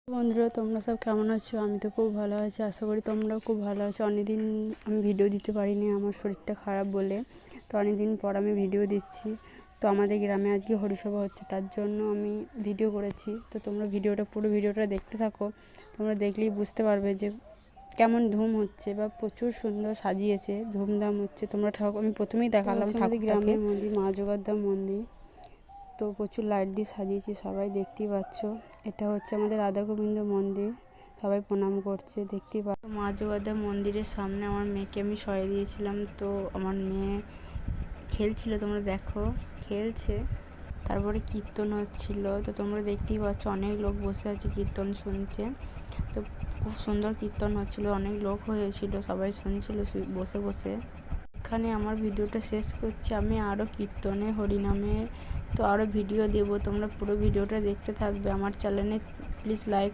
বন্ধুরা, তোমরা সব কেমন আছো? আমি তো খুব ভালো আছি, আশা করি তোমরাও খুব ভালো আছো। অনেকদিন আমি ভিডিও দিতে পারিনি, আমার শরীরটা খারাপ বলে। তো অনেকদিন পর আমি ভিডিও দিচ্ছি। তো আমাদের গ্রামে আজকে হরিসভা হচ্ছে, তার জন্য আমি ভিডিও করেছি। তো তোমরা পুরো ভিডিওটা দেখতে থাকো। তোমরা দেখলেই বুঝতে পারবে যে কেমন ধুম হচ্ছে, বা প্রচুর সুন্দর সাজিয়েছে, ধুমধাম হচ্ছে। তোমরা ঠাকুর, আমি প্রথমেই দেখালাম আমাদের গ্রামের মন্দির, মা জগদ্ধাম মন্দির। তো প্রচুর লাইট দিয়ে সাজিয়েছি, সবাই দেখতেই পাচ্ছ। এটা হচ্ছে আমাদের রাধা গোবিন্দ মন্দির, সবাই প্রণাম করছে, দেখতেই পাচ্ছ। মা জগদ্ধাম মন্দিরের সামনে আমার মেয়েকে আমি সরিয়ে দিয়েছিলাম। তো আমার মেয়ে খেলছিল, তোমরা দেখো খেলছে। তারপরে কীর্তন হচ্ছিল, তো তোমরা দেখতেই পাচ্ছ, অনেক লোক বসে আছে কীর্তন শুনছে। তো খুব সুন্দর কীর্তন হচ্ছিল, অনেক লোক হয়েছিল, সবাই শুনছিল বসে বসে। এখানে আমার ভিডিওটা শেষ করছি। আমি আরও কীর্তনে, হরিনামে তো আরও ভিডিও দেবো, তোমরা পুরো ভিডিওটা দেখতে থাকবে। আমার চ্যানেলে প্লিজ লাইক